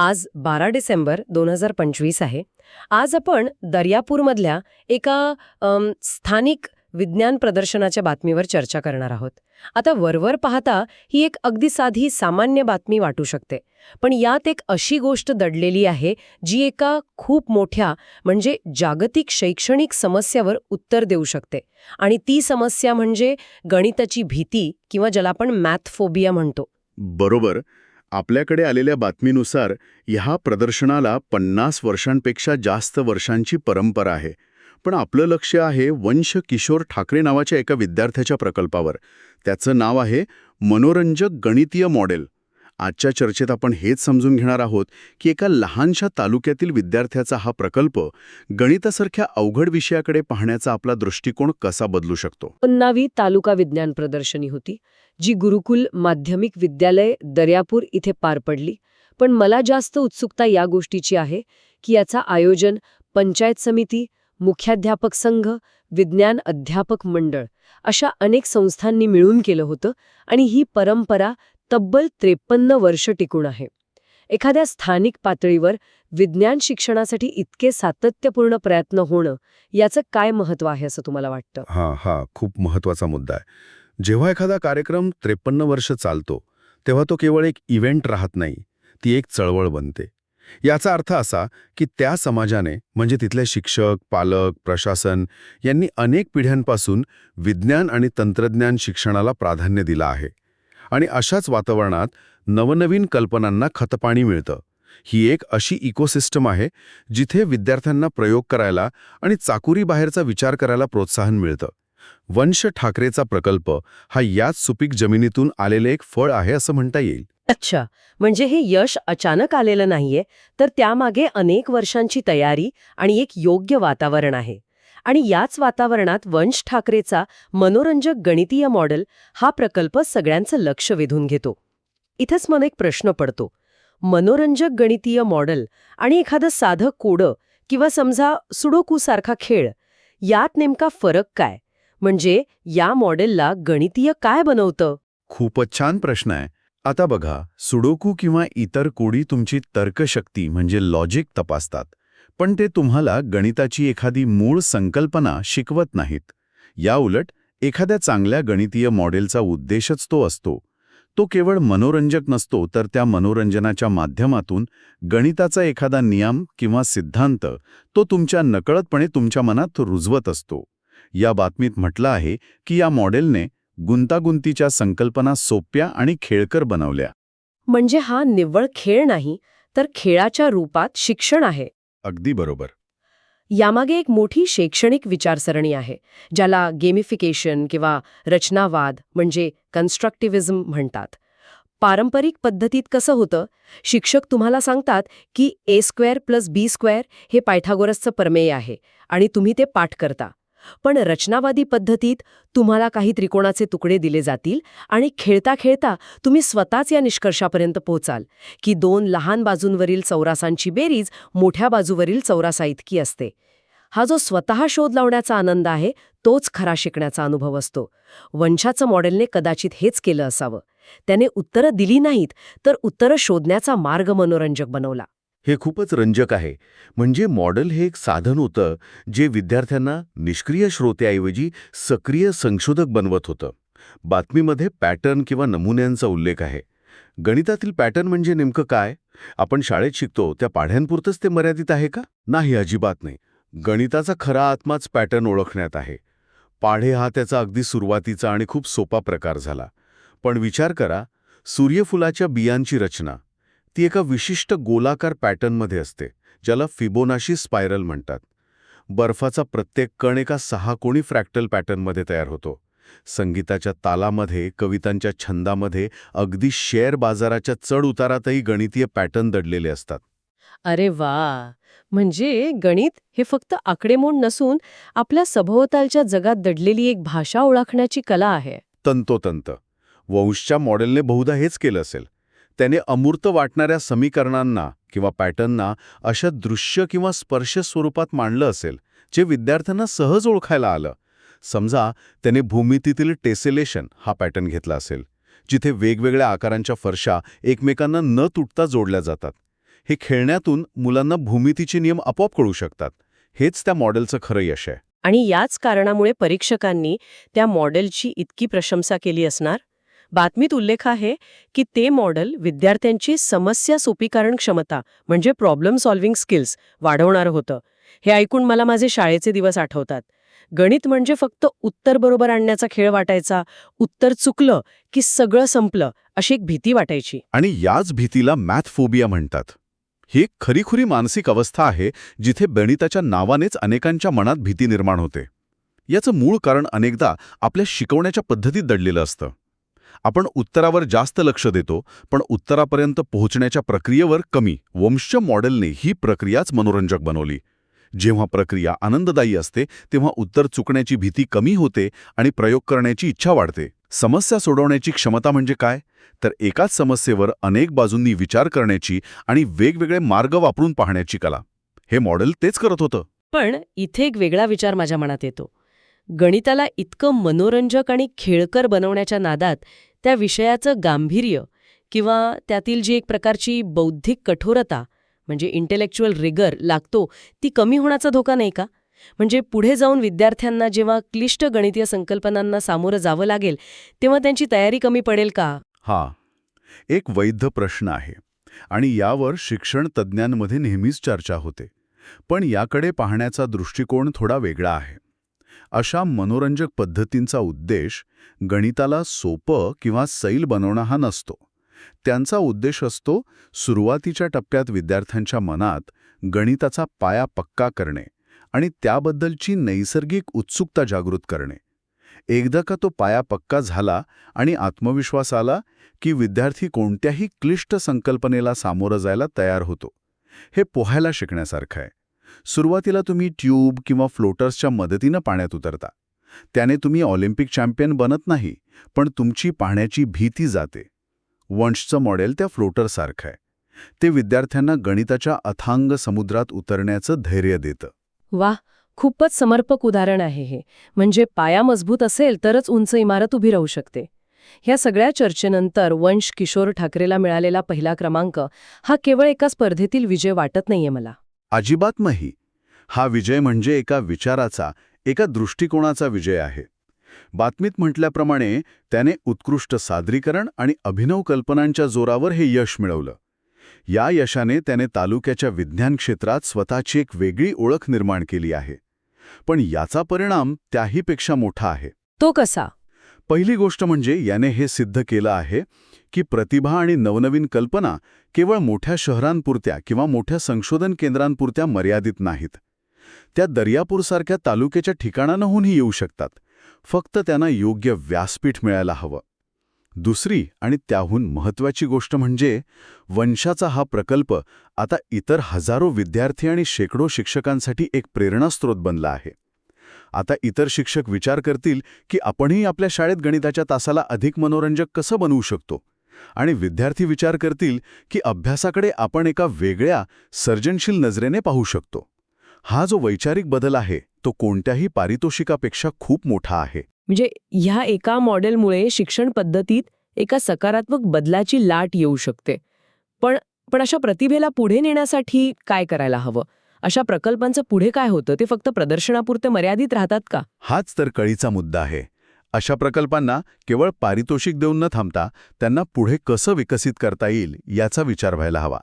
आज 12 डिसेंबर 2025 आहे. आज आपण दर्यापूरमधल्या एका स्थानिक विज्ञान प्रदर्शनाच्या बातमीवर चर्चा करणार आहोत. आता वरवर पाहता ही एक अगदी साधी सामान्य बातमी वाटू शकते, पण यात एक अशी गोष्ट दडलेली आहे जी एका खूप मोठ्या म्हणजे जागतिक शैक्षणिक समस्येवर उत्तर देऊ शकते. आणि ती समस्या म्हणजे गणिताची भीती किंवा ज्याला आपण मॅथफोबिया म्हणतो. बरोबर. आपल्याकडे आलेल्या बातमीनुसार ह्या प्रदर्शनाला 50 वर्षांपेक्षा जास्त वर्षांची परंपरा आहे. पण आपलं लक्ष आहे वंश किशोर ठाकरे नावाच्या एका विद्यार्थ्याच्या प्रकल्पावर. त्याचं नाव आहे मनोरंजक गणितीय मॉडेल. आजच्या चर्चेत आपण हेच समजून घेणार आहोत की एका लहानशा तालुक्यातील विद्यार्थ्याचा हा प्रकल्प गणितासारख्या अवघड विषयाकडे पाहण्याचा आपला दृष्टिकोन कसा बदलू शकतो. 19वी तालुका विज्ञान प्रदर्शनी होती, जी गुरुकुल माध्यमिक विद्यालय दर्यापूर इथे पार पडली. पण मला जास्त उत्सुकता या गोष्टीची आहे की याचा आयोजन पंचायत समिती, मुख्याध्यापक संघ, विज्ञान अध्यापक मंडळ अशा अनेक संस्थांनी मिळून केलं होतं आणि ही परंपरा तब्बल 53 वर्ष टिकून आहे. एखाद्या स्थानिक पातळीवर विज्ञान शिक्षणासाठी इतके सातत्यपूर्ण प्रयत्न होणं याचं काय महत्त्व आहे असं तुम्हाला वाटतं? हा खूप महत्वाचा मुद्दा आहे. जेव्हा एखादा कार्यक्रम 53 वर्ष चालतो तेव्हा तो केवळ एक इव्हेंट राहत नाही, ती एक चळवळ बनते. याचा अर्थ असा की त्या समाजाने म्हणजे तिथले शिक्षक, पालक, प्रशासन यांनी अनेक पिढ्यांपासून विज्ञान आणि तंत्रज्ञान शिक्षणाला प्राधान्य दिलं आहे. आणि अशाच वातावरणात नवनवीन कल्पनांना खतपाणी मिळतं. ही एक अशी इकोसिस्टम आहे जिथे विद्यार्थ्यांना प्रयोग करायला आणि चाकुरीबाहेरचा विचार करायला प्रोत्साहन मिळतं. वंश ठाकरेचा प्रकल्प हा याच सुपीक जमिनीतून आलेले एक फळ आहे असं म्हणता येईल. अच्छा, म्हणजे हे यश अचानक आलेलं नाहीये, तर त्यामागे अनेक वर्षांची तयारी आणि एक योग्य वातावरण आहे. आणि याच वातावरणात वंश ठाकरेचा मनोरंजक गणितीय मॉडेल हा प्रकल्प सगळ्यांचं लक्ष वेधून घेतो. इथंच मला एक प्रश्न पडतो. मनोरंजक गणितीय मॉडेल आणि एखादं साधं कोडं किंवा समजा सुडोकू सारखा खेळ, यात नेमका फरक काय? म्हणजे या मॉडेलला गणितीय काय बनवतं? खूपच छान प्रश्न आहे. आता बघा, सुडोकू किंवा इतर कोडी तुमची तर्कशक्ती म्हणजे लॉजिक तपासतात, पण ते तुम्हाला गणिताची एखादी मूळ संकल्पना शिकवत नाहीत. याउलट एखाद्या चांगल्या गणितीय मॉडेलचा उद्देशच तो असतो. तो केवळ मनोरंजक नसतो, तर त्या मनोरंजनाच्या माध्यमातून गणिताचा एखादा नियम किंवा सिद्धांत तो तुमच्या नकळतपणे तुमच्या मनात रुजवत असतो. या बातमीत म्हटलं आहे की या मॉडेलने गुंतागुंतीच्या संकल्पना सोप्या आणि खेळकर बनवल्या. म्हणजे हा निव्वळ खेळ नाही, तर खेळाच्या रूपात शिक्षण आहे. अगदी बरोबर. यामागे एक मोठी शैक्षणिक विचारसरणी आहे, ज्याला गेमिफिकेशन किंवा रचनावाद म्हणजे कन्स्ट्रक्टिव्हिझम म्हणतात. पारंपरिक पद्धतीत कसं होतं, शिक्षक तुम्हाला सांगतात की a² + b² हे पायथागोरसचं प्रमेय आहे आणि तुम्ही ते पाठ करता. पण रचनावादी पद्धतीत तुम्हाला काही त्रिकोणाचे तुकडे दिले जातील आणि खेळता खेळता तुम्ही स्वतःच या निष्कर्षापर्यंत पोहोचाल की 2 लहान बाजूंवरील चौरासांची बेरीज मोठ्या बाजूवरील चौरासाइतकी असते. हा जो स्वतः शोध लावण्याचा आनंद आहे, तोच खरा शिकण्याचा अनुभव असतो. वंशाचं मॉडेलने कदाचित हेच केलं असावं. त्याने उत्तरं दिली नाहीत, तर उत्तरं शोधण्याचा मार्ग मनोरंजक बनवला. हे खूपच रंजक आहे. म्हणजे मॉडेल हे एक साधन होतं जे विद्यार्थ्यांना निष्क्रिय श्रोत्याऐवजी सक्रिय संशोधक बनवत होतं. बातमीमध्ये पॅटर्न किंवा नमुन्यांचा उल्लेख आहे. गणितातील पॅटर्न म्हणजे नेमकं काय? आपण शाळेत शिकतो त्या पाढ्यांपुरतंच ते मर्यादित आहे का? नाही, अजिबात नाही. गणिताचा खरा आत्माच पॅटर्न ओळखण्यात आहे. पाढे हा त्याचा अगदी सुरुवातीचा आणि खूप सोपा प्रकार झाला. पण विचार करा, सूर्यफुलाच्या बियांची रचना ती एका विशिष्ट गोलाकार पॅटर्नमध्ये असते, ज्याला फिबोनाची स्पायरल म्हणतात. बर्फाचा प्रत्येक कण एका 6 कोनी फ्रॅक्टल पॅटर्नमध्ये तयार होतो. संगीताच्या तालामध्ये, कवितांच्या छंदामध्ये, अगदी शेअर बाजाराच्या चढ उतारातही गणितीय पॅटर्न दडलेले असतात. अरे वा! म्हणजे गणित हे फक्त आकडेमोड नसून आपल्या सभोवतालच्या जगात दडलेली एक भाषा ओळखण्याची कला आहे. तंतोतंत. वंशच्या मॉडेलने बहुधा हेच केलं असेल. त्याने अमूर्त वाटणाऱ्या समीकरणांना किंवा पॅटर्नना अशा दृश्य किंवा स्पर्श स्वरूपात मांडलं असेल, जे विद्यार्थ्यांना सहज ओळखायला आलं. समजा त्याने भूमितीतील टेसेलेशन हा पॅटर्न घेतला असेल, जिथे वेगवेगळ्या आकारांच्या फरशा एकमेकांना न तुटता जोडल्या जातात. हे खेळण्यातून मुलांना भूमितीचे नियम आपोआप कळू शकतात. हेच त्या मॉडेलचं खरं यश आहे. आणि याच कारणामुळे परीक्षकांनी त्या मॉडेलची इतकी प्रशंसा केली असणार. बातमीत उल्लेख आहे की ते मॉडेल विद्यार्थ्यांची समस्या सोपीकरण क्षमता म्हणजे प्रॉब्लेम सॉल्व्हिंग स्किल्स वाढवणारं होतं. हे ऐकून मला माझे शाळेचे दिवस आठवतात. गणित म्हणजे फक्त उत्तर बरोबर आणण्याचा खेळ वाटायचा. उत्तर चुकलं की सगळं संपलं अशी एक भीती वाटायची. आणि याच भीतीला मॅथफोबिया म्हणतात. ही एक खरीखुरी मानसिक अवस्था आहे जिथे गणिताच्या नावानेच अनेकांच्या मनात भीती निर्माण होते. याचं मूळ कारण अनेकदा आपल्या शिकवण्याच्या पद्धतीत दडलेलं असतं. आपण उत्तरावर जास्त लक्ष देतो, पण उत्तरापर्यंत पोहोचण्याच्या प्रक्रियेवर कमी. वंशच्या मॉडेलने ही प्रक्रियाच मनोरंजक बनवली. जेव्हा प्रक्रिया आनंददायी असते तेव्हा उत्तर चुकण्याची भीती कमी होते आणि प्रयोग करण्याची इच्छा वाढते. समस्या सोडवण्याची क्षमता म्हणजे काय? तर एकाच समस्येवर अनेक बाजूंनी विचार करण्याची आणि वेगवेगळे मार्ग वापरून पाहण्याची कला. हे मॉडेल तेच करत होतं. पण इथे एक वेगळा विचार माझ्या मनात येतो. गणिताला इतकं मनोरंजक आणि खेळकर बनवण्याच्या नादात त्या विषयाचं गांभीर्य किंवा त्यातील जी एक प्रकारची बौद्धिक कठोरता म्हणजे इंटेलेक्च्युअल रिगर लागतो ती कमी होण्याचा धोका नाही का? म्हणजे पुढे जाऊन विद्यार्थ्यांना जेव्हा क्लिष्ट गणितीय संकल्पनांना सामोरं जावं लागेल तेव्हा त्यांची तयारी कमी पडेल का? हा एक वैध प्रश्न आहे आणि यावर शिक्षण तज्ज्ञांमध्ये नेहमीच चर्चा होते. पण याकडे पाहण्याचा दृष्टिकोन थोडा वेगळा आहे. अशा मनोरंजक पद्धतींचा उद्देश गणिताला सोपं किंवा सैल बनवणं हा नसतो. त्यांचा उद्देश असतो सुरुवातीच्या टप्प्यात विद्यार्थ्यांच्या मनात गणिताचा पाया पक्का करणे आणि त्याबद्दलची नैसर्गिक उत्सुकता जागृत करणे. एकदा का तो पाया पक्का झाला आणि आत्मविश्वास आला की विद्यार्थी कोणत्याही क्लिष्ट संकल्पनेला सामोरं जायला तयार होतो. हे पोहायला शिकण्यासारखं आहे. सुरुवातीला तुम्ही ट्यूब किंवा फ्लोटर्सच्या मदतीनं पाण्यात उतरता. त्याने तुम्ही ऑलिम्पिक चॅम्पियन बनत नाही, पण तुमची पाहण्याची भीती जाते. वंशचं मॉडेल त्या फ्लोटरसारखं आहे. ते विद्यार्थ्यांना गणिताच्या अथांग समुद्रात उतरण्याचं धैर्य देतं. वाह, खूपच समर्पक उदाहरण आहे हे. म्हणजे पाया मजबूत असेल तरच उंच इमारत उभी राहू शकते. ह्या सगळ्या चर्चेनंतर वंश किशोर ठाकरेला मिळालेला पहिला क्रमांक हा केवळ एका स्पर्धेतील विजय वाटत नाहीये मला. अजिबात नाही. हा विजय म्हणजे एका विचाराचा, एका दृष्टिकोनाचा विजय आहे. बातमीत म्हटल्याप्रमाणे त्याने उत्कृष्ट सादरीकरण आणि अभिनव कल्पनांच्या जोरावर हे यश मिळवलं. या यशाने त्याने तालुक्याच्या विज्ञान क्षेत्रात स्वतःची एक वेगळी ओळख निर्माण केली आहे. पण याचा परिणाम त्याहीपेक्षा मोठा आहे. तो कसा? पहिली गोष्ट म्हणजे याने हे सिद्ध केलं आहे की प्रतिभा आणि नवनवीन कल्पना केवळ मोठ्या शहरांपुरत्या किंवा मोठ्या संशोधन केंद्रांपुरत्या मर्यादित नाहीत. त्या दर्यापूरसारख्या तालुक्याच्या ठिकाणांहूनही येऊ शकतात. फक्त त्यांना योग्य व्यासपीठ मिळायला हवं. दुसरी आणि त्याहून महत्त्वाची गोष्ट म्हणजे वंशाचा हा प्रकल्प आता इतर हजारो विद्यार्थी आणि शेकडो शिक्षकांसाठी एक प्रेरणास्रोत बनला आहे. आता इतर शिक्षक विचार करतील की आपणही आपल्या शाळेत गणिताच्या तासाला अधिक मनोरंजक कसं बनवू शकतो, आणि विद्यार्थी विचार करतील की अभ्यासाकडे आपण एका वेगळ्या सर्जनशील नजरेने पाहू शकतो. हा जो वैचारिक बदल आहे तो कोणत्याही पारितोषिकापेक्षा खूप मोठा आहे. म्हणजे ह्या एका मॉडेलमुळे शिक्षण पद्धतीत एका सकारात्मक बदलाची लाट येऊ शकते. पण अशा प्रतिभेला पुढे नेण्यासाठी काय करायला हवं? अशा प्रकल्पांचं पुढे काय होतं? ते फक्त प्रदर्शनापुरते मर्यादित राहतात का? हाच तर कळीचा मुद्दा आहे. अशा प्रकल्पांना केवळ पारितोषिक देऊन न थांबता त्यांना पुढे कसं विकसित करता येईल याचा विचार व्हायला हवा.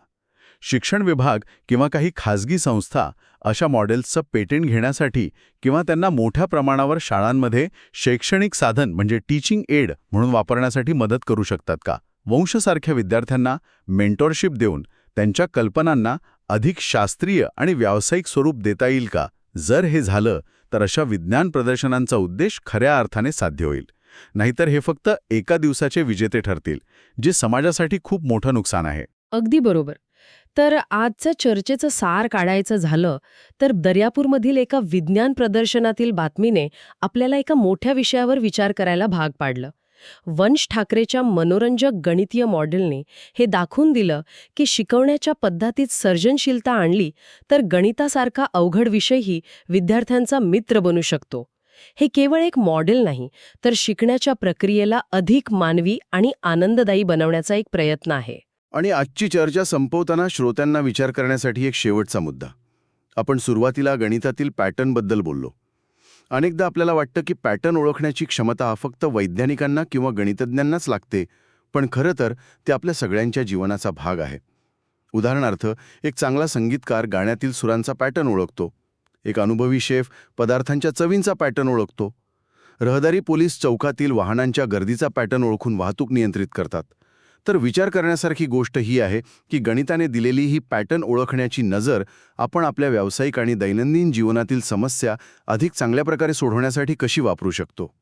शिक्षण विभाग किंवा काही खाजगी संस्था अशा मॉडेल्सचं पेटंट घेण्यासाठी किंवा त्यांना मोठ्या प्रमाणावर शाळांमध्ये शैक्षणिक साधन म्हणजे टीचिंग एड म्हणून वापरण्यासाठी मदत करू शकतात का? वंशसारख्या विद्यार्थ्यांना मेंटॉरशिप देऊन त्यांच्या कल्पनांना अधिक शास्त्रीय आणि व्यावसायिक स्वरूप देता येईल का? जर हे झालं तर अशा विज्ञान प्रदर्शनांचा उद्देश खऱ्या अर्थाने साध्य होईल. नाहीतर हे फक्त एका दिवसाचे विजेते ठरतील, जे समाजासाठी खूप मोठं नुकसान आहे. अगदी बरोबर. तर आजच्या चर्चेचं सार काढायचं झालं तर दर्यापूरमधील एका विज्ञान प्रदर्शनातील बातमीने आपल्याला एका मोठ्या विषयावर विचार करायला भाग पाडलं. वंश ठाकरेच्या मनोरंजक गणितीय मॉडेलने हे दाखवून दिलं की शिकवण्याच्या पद्धतीत सर्जनशीलता आणली तर गणितासारखा अवघड विषयही विद्यार्थ्यांचा मित्र बनू शकतो. हे केवळ एक मॉडेल नाही, तर शिकण्याच्या प्रक्रियेला अधिक मानवी आणि आनंददायी बनवण्याचा एक प्रयत्न आहे. आणि आजची चर्चा संपवताना श्रोत्यांना विचार करण्यासाठी एक शेवटचा मुद्दा. आपण सुरुवातीला गणितातील पॅटर्नबद्दल बोललो. अनेकदा आपल्याला वाटतं की पॅटर्न ओळखण्याची क्षमता हा फक्त वैज्ञानिकांना किंवा गणितज्ञांनाच लागते, पण खरं तर ते आपल्या सगळ्यांच्या जीवनाचा भाग आहे. उदाहरणार्थ, एक चांगला संगीतकार गाण्यातील सुरांचा पॅटर्न ओळखतो. एक अनुभवी शेफ पदार्थांच्या चवींचा पॅटर्न ओळखतो. रहदारी पोलीस चौकातील वाहनांच्या गर्दीचा पॅटर्न ओळखून वाहतूक नियंत्रित करतात. तर विचार करण्यासारखी गोष्ट ही आहे की गणिताने दिलेली ही पॅटर्न ओळखण्याची नजर आपण आपल्या व्यावसायिक आणि दैनंदिन जीवनातील समस्या अधिक चांगल्या प्रकारे सोडवण्यासाठी कशी वापरू शकतो.